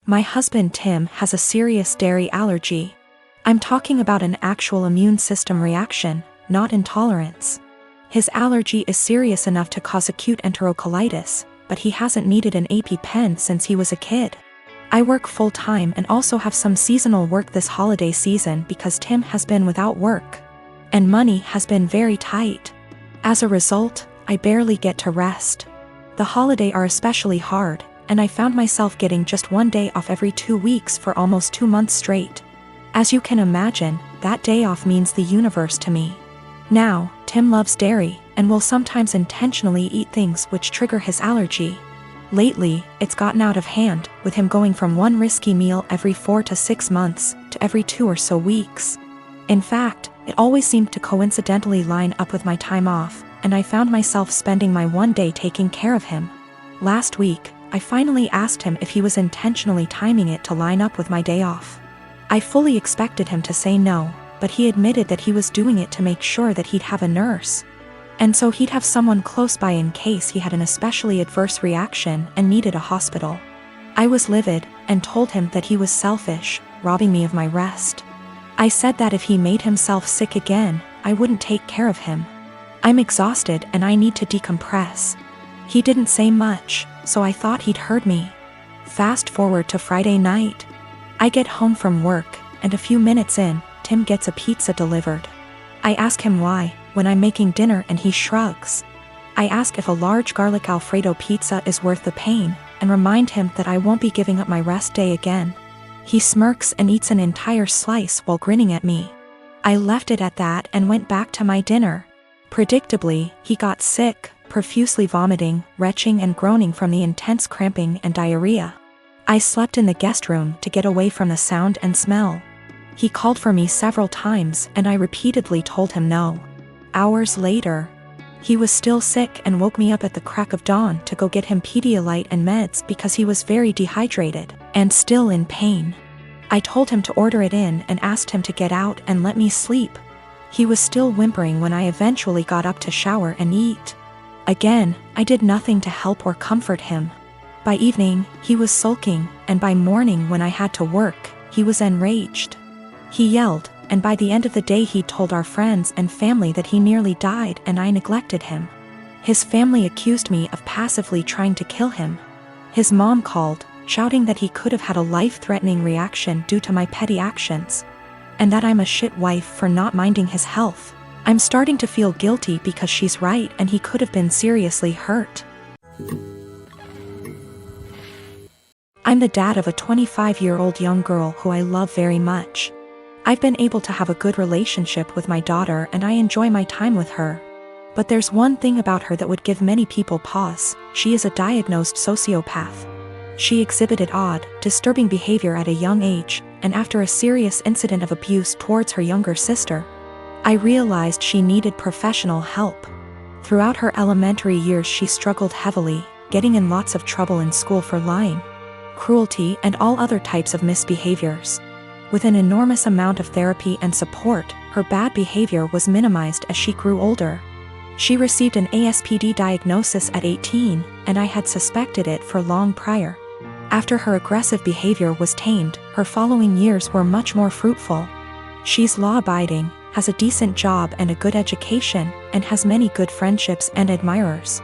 My husband Tim has a serious dairy allergy. I'm talking about an actual immune system reaction, not intolerance. His allergy is serious enough to cause acute enterocolitis, but he hasn't needed an EpiPen since he was a kid. I work full-time and also have some seasonal work this holiday season because Tim has been without work. And money has been very tight. As a result, I barely get to rest. The holidays are especially hard, and I found myself getting just one day off every 2 weeks for almost 2 months straight. As you can imagine, that day off means the universe to me. Now, Tim loves dairy, and will sometimes intentionally eat things which trigger his allergy. Lately, it's gotten out of hand, with him going from one risky meal every 4 to 6 months, to every 2 or so weeks. In fact, it always seemed to coincidentally line up with my time off, and I found myself spending my one day taking care of him. Last week, I finally asked him if he was intentionally timing it to line up with my day off. I fully expected him to say no, but he admitted that he was doing it to make sure that he'd have a nurse. And so he'd have someone close by in case he had an especially adverse reaction and needed a hospital. I was livid, and told him that he was selfish, robbing me of my rest. I said that if he made himself sick again, I wouldn't take care of him. I'm exhausted and I need to decompress. He didn't say much, so I thought he'd heard me. Fast forward to Friday night. I get home from work, and a few minutes in, Tim gets a pizza delivered. I ask him why, when I'm making dinner, and he shrugs. I ask if a large garlic Alfredo pizza is worth the pain, and remind him that I won't be giving up my rest day again. He smirks and eats an entire slice while grinning at me. I left it at that and went back to my dinner. Predictably, he got sick, profusely vomiting, retching and groaning from the intense cramping and diarrhea. I slept in the guest room to get away from the sound and smell. He called for me several times and I repeatedly told him no. Hours later, he was still sick and woke me up at the crack of dawn to go get him Pedialyte and meds because he was very dehydrated and still in pain. I told him to order it in and asked him to get out and let me sleep. He was still whimpering when I eventually got up to shower and eat. Again, I did nothing to help or comfort him. By evening, he was sulking, and by morning when I had to work, he was enraged. He yelled, and by the end of the day he told our friends and family that he nearly died and I neglected him. His family accused me of passively trying to kill him. His mom called, shouting that he could have had a life-threatening reaction due to my petty actions, and that I'm a shit wife for not minding his health. I'm starting to feel guilty because she's right and he could have been seriously hurt. I'm the dad of a 25-year-old young girl who I love very much. I've been able to have a good relationship with my daughter and I enjoy my time with her. But there's one thing about her that would give many people pause: she is a diagnosed sociopath. She exhibited odd, disturbing behavior at a young age, and after a serious incident of abuse towards her younger sister, I realized she needed professional help. Throughout her elementary years she struggled heavily, getting in lots of trouble in school for lying, cruelty and all other types of misbehaviors. With an enormous amount of therapy and support, her bad behavior was minimized as she grew older. She received an ASPD diagnosis at 18, and I had suspected it for long prior. After her aggressive behavior was tamed, her following years were much more fruitful. She's law-abiding, has a decent job and a good education, and has many good friendships and admirers.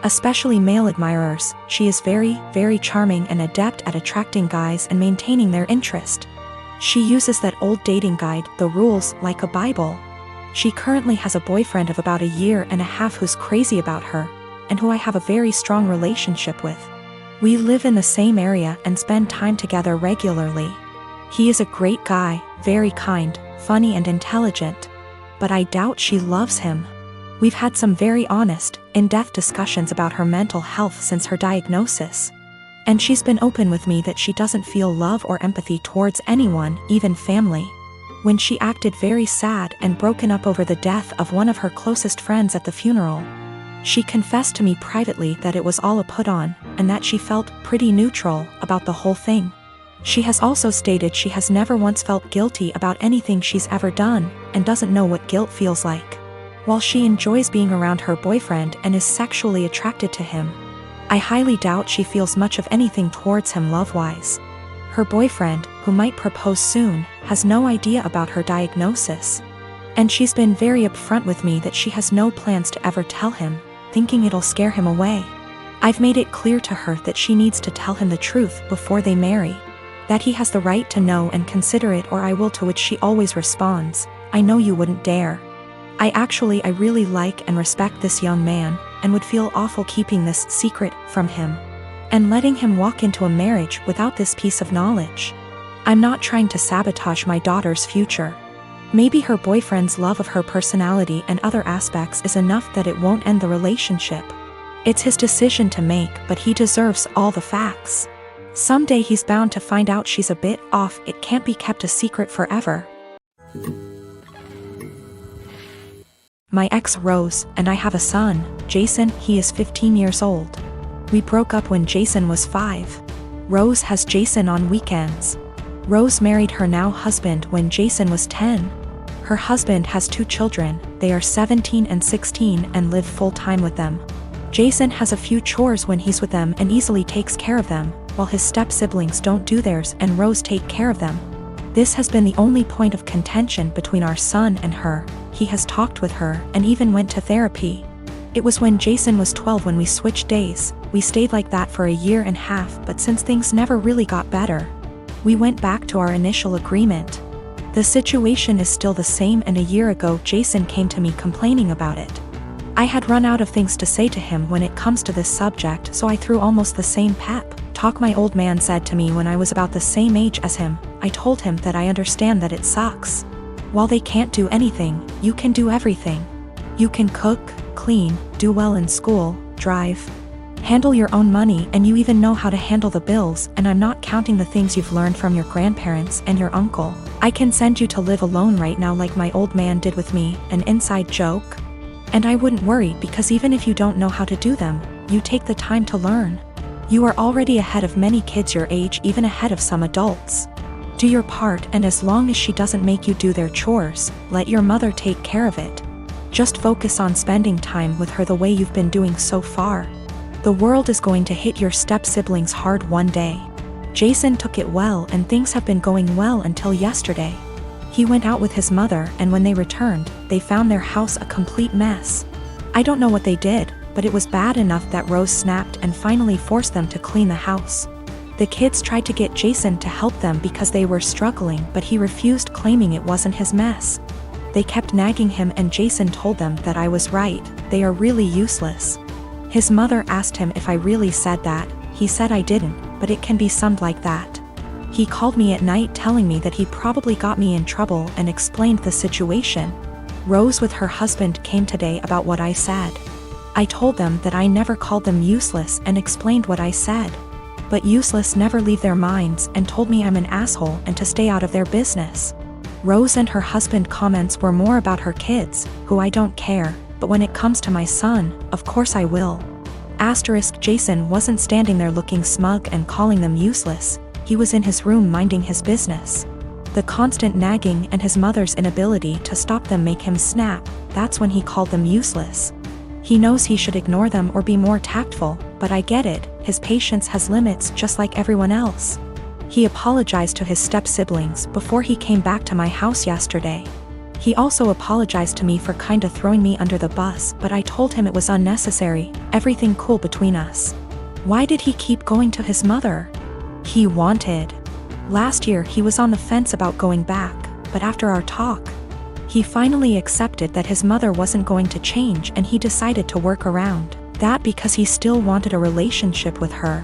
Especially male admirers. She is very, very charming and adept at attracting guys and maintaining their interest. She uses that old dating guide, The Rules, like a Bible. She currently has a boyfriend of about 1.5 years who's crazy about her, and who I have a very strong relationship with. We live in the same area and spend time together regularly. He is a great guy, very kind, funny and intelligent. But I doubt she loves him. We've had some very honest, in-depth discussions about her mental health since her diagnosis. And she's been open with me that she doesn't feel love or empathy towards anyone, even family. When she acted very sad and broken up over the death of one of her closest friends at the funeral, she confessed to me privately that it was all a put-on, and that she felt pretty neutral about the whole thing. She has also stated she has never once felt guilty about anything she's ever done, and doesn't know what guilt feels like. While she enjoys being around her boyfriend and is sexually attracted to him, I highly doubt she feels much of anything towards him love-wise. Her boyfriend, who might propose soon, has no idea about her diagnosis. And she's been very upfront with me that she has no plans to ever tell him, thinking it'll scare him away. I've made it clear to her that she needs to tell him the truth before they marry. That he has the right to know and consider it, or I will, to which she always responds, "I know you wouldn't dare." I really like and respect this young man, and would feel awful keeping this secret from him. And letting him walk into a marriage without this piece of knowledge. I'm not trying to sabotage my daughter's future. Maybe her boyfriend's love of her personality and other aspects is enough that it won't end the relationship. It's his decision to make, but he deserves all the facts. Someday he's bound to find out she's a bit off. It can't be kept a secret forever. My ex Rose and I have a son, Jason. He is 15 years old. We broke up when Jason was 5. Rose has Jason on weekends. Rose married her now husband when Jason was 10. Her husband has 2 children, they are 17 and 16 and live full-time with them. Jason has a few chores when he's with them and easily takes care of them, while his step-siblings don't do theirs and Rose take care of them. This has been the only point of contention between our son and her. He has talked with her and even went to therapy. It was when Jason was 12 when we switched days. We stayed like that for a year and a half, but since things never really got better, we went back to our initial agreement. The situation is still the same, and a year ago Jason came to me complaining about it. I had run out of things to say to him when it comes to this subject, so I threw almost the same pep talk my old man said to me when I was about the same age as him. I told him that I understand that it sucks. While they can't do anything, you can do everything. You can cook, clean, do well in school, drive, handle your own money, and you even know how to handle the bills, and I'm not counting the things you've learned from your grandparents and your uncle. I can send you to live alone right now like my old man did with me, an inside joke. And I wouldn't worry, because even if you don't know how to do them, you take the time to learn. You are already ahead of many kids your age, even ahead of some adults. Do your part, and as long as she doesn't make you do their chores, let your mother take care of it. Just focus on spending time with her the way you've been doing so far. The world is going to hit your step-siblings hard one day. Jason took it well, and things have been going well until yesterday. He went out with his mother, and when they returned, they found their house a complete mess. I don't know what they did, but it was bad enough that Rose snapped and finally forced them to clean the house. The kids tried to get Jason to help them because they were struggling, but he refused, claiming it wasn't his mess. They kept nagging him, and Jason told them that I was right. They are really useless. His mother asked him if I really said that. He said I didn't, but it can be summed like that. He called me at night telling me that he probably got me in trouble and explained the situation. Rose with her husband came today about what I said. I told them that I never called them useless and explained what I said. But useless never leave their minds, and told me I'm an asshole and to stay out of their business. Rose and her husband comments were more about her kids, who I don't care, but when it comes to my son, of course I will. Jason wasn't standing there looking smug and calling them useless. He was in his room minding his business. The constant nagging and his mother's inability to stop them make him snap. That's when he called them useless. He knows he should ignore them or be more tactful, but I get it. His patience has limits just like everyone else. He apologized to his step-siblings before he came back to my house yesterday. He also apologized to me for kinda throwing me under the bus, but I told him it was unnecessary, everything cool between us. Why did he keep going to his mother? He wanted. Last year he was on the fence about going back, but after our talk, he finally accepted that his mother wasn't going to change, and he decided to work around that because he still wanted a relationship with her.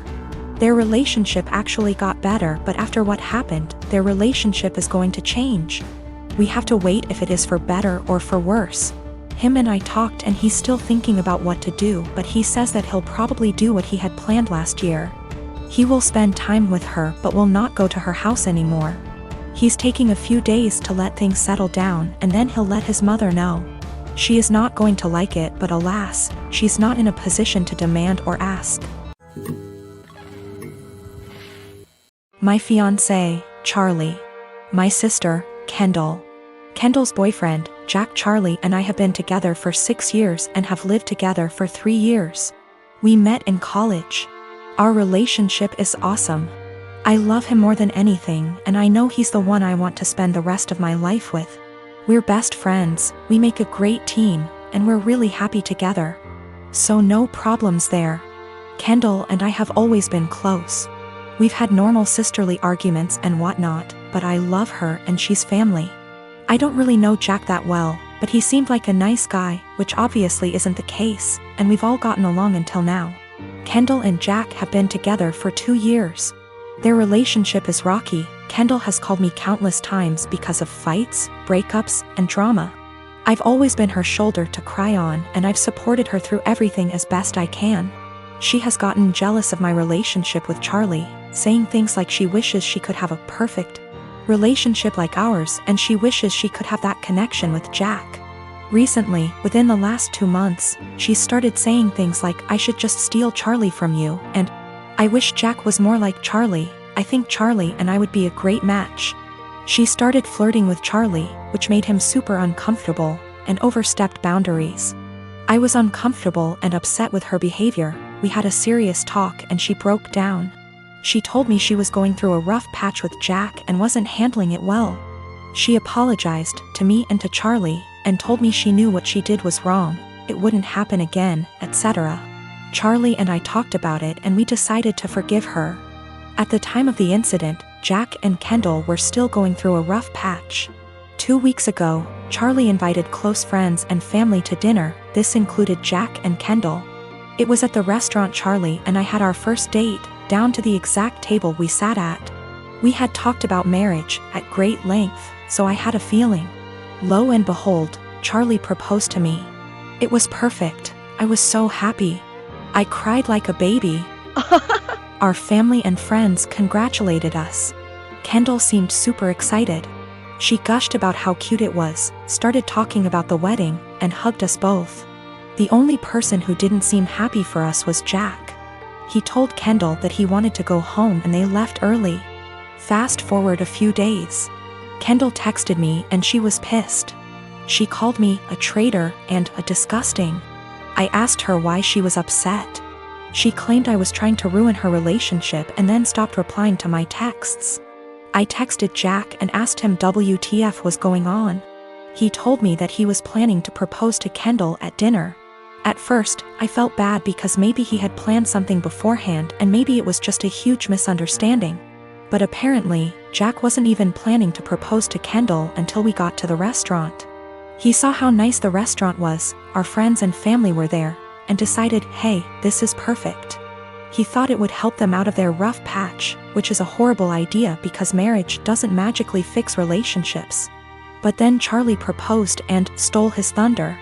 Their relationship actually got better, but after what happened, their relationship is going to change. We have to wait if it is for better or for worse. Him and I talked, and he's still thinking about what to do, but he says that he'll probably do what he had planned last year. He will spend time with her but will not go to her house anymore. He's taking a few days to let things settle down, and then he'll let his mother know. She is not going to like it, but alas, she's not in a position to demand or ask. My fiancé, Charlie. My sister, Kendall. Kendall's boyfriend, Jack. Charlie and I have been together for 6 years and have lived together for 3 years. We met in college. Our relationship is awesome. I love him more than anything, and I know he's the one I want to spend the rest of my life with. We're best friends, we make a great team, and we're really happy together. So no problems there. Kendall and I have always been close. We've had normal sisterly arguments and whatnot, but I love her and she's family. I don't really know Jack that well, but he seemed like a nice guy, which obviously isn't the case, and we've all gotten along until now. Kendall and Jack have been together for 2 years. Their relationship is rocky. Kendall has called me countless times because of fights, breakups, and drama. I've always been her shoulder to cry on, and I've supported her through everything as best I can. She has gotten jealous of my relationship with Charlie, saying things like she wishes she could have a perfect relationship like ours, and she wishes she could have that connection with Jack. Recently, within the last 2 months, she started saying things like, "I should just steal Charlie from you," and "I wish Jack was more like Charlie. I think Charlie and I would be a great match." She started flirting with Charlie, which made him super uncomfortable, and overstepped boundaries. I was uncomfortable and upset with her behavior. We had a serious talk and she broke down. She told me she was going through a rough patch with Jack and wasn't handling it well. She apologized to me and to Charlie, and told me she knew what she did was wrong, it wouldn't happen again, etc. Charlie and I talked about it and we decided to forgive her. At the time of the incident, Jack and Kendall were still going through a rough patch. 2 weeks ago, Charlie invited close friends and family to dinner. This included Jack and Kendall. It was at the restaurant Charlie and I had our first date, down to the exact table we sat at. We had talked about marriage at great length, so I had a feeling. Lo and behold, Charlie proposed to me. It was perfect. I was so happy. I cried like a baby. Our family and friends congratulated us. Kendall seemed super excited. She gushed about how cute it was, started talking about the wedding, and hugged us both. The only person who didn't seem happy for us was Jack. He told Kendall that he wanted to go home and they left early. Fast forward a few days. Kendall texted me and she was pissed. She called me a traitor and a disgusting. I asked her why she was upset. She claimed I was trying to ruin her relationship and then stopped replying to my texts. I texted Jack and asked him WTF was going on. He told me that he was planning to propose to Kendall at dinner. At first, I felt bad because maybe he had planned something beforehand and maybe it was just a huge misunderstanding. But apparently, Jack wasn't even planning to propose to Kendall until we got to the restaurant. He saw how nice the restaurant was, our friends and family were there, and decided, hey, this is perfect. He thought it would help them out of their rough patch, which is a horrible idea because marriage doesn't magically fix relationships. But then Charlie proposed and stole his thunder.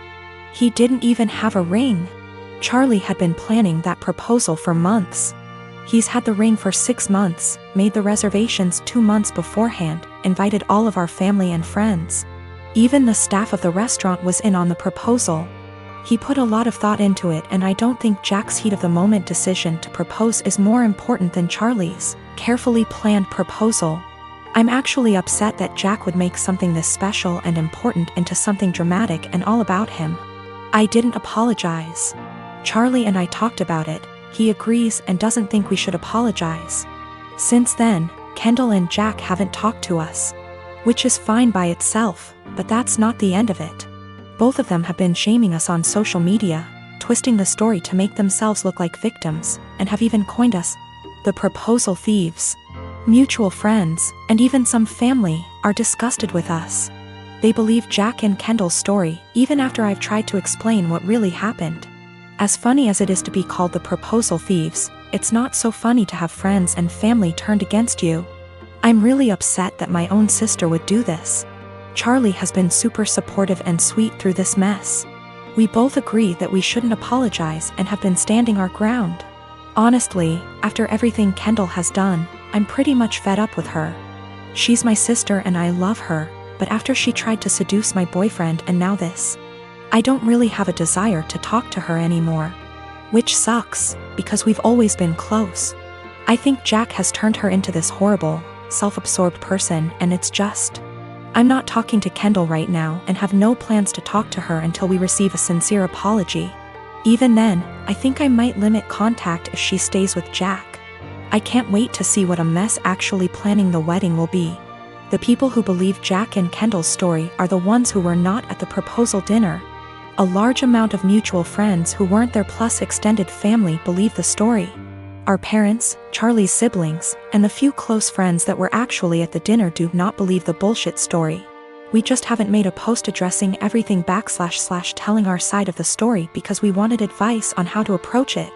He didn't even have a ring. Charlie had been planning that proposal for months. He's had the ring for 6 months, made the reservations 2 months beforehand, invited all of our family and friends. Even the staff of the restaurant was in on the proposal. He put a lot of thought into it, and I don't think Jack's heat-of-the-moment decision to propose is more important than Charlie's carefully planned proposal. I'm actually upset that Jack would make something this special and important into something dramatic and all about him. I didn't apologize. Charlie and I talked about it. He agrees and doesn't think we should apologize. Since then, Kendall and Jack haven't talked to us. Which is fine by itself, but that's not the end of it. Both of them have been shaming us on social media, twisting the story to make themselves look like victims, and have even coined us the proposal thieves. Mutual friends, and even some family, are disgusted with us. They believe Jack and Kendall's story, even after I've tried to explain what really happened. As funny as it is to be called the proposal thieves, it's not so funny to have friends and family turned against you. I'm really upset that my own sister would do this. Charlie has been super supportive and sweet through this mess. We both agree that we shouldn't apologize and have been standing our ground. Honestly, after everything Kendall has done, I'm pretty much fed up with her. She's my sister and I love her, but after she tried to seduce my boyfriend and now this, I don't really have a desire to talk to her anymore. Which sucks, because we've always been close. I think Jack has turned her into this horrible, self-absorbed person, and it's just... I'm not talking to Kendall right now and have no plans to talk to her until we receive a sincere apology. Even then, I think I might limit contact if she stays with Jack. I can't wait to see what a mess actually planning the wedding will be. The people who believe Jack and Kendall's story are the ones who were not at the proposal dinner. A large amount of mutual friends who weren't there plus extended family believe the story. Our parents, Charlie's siblings, and the few close friends that were actually at the dinner do not believe the bullshit story. We just haven't made a post addressing everything / telling our side of the story because we wanted advice on how to approach it.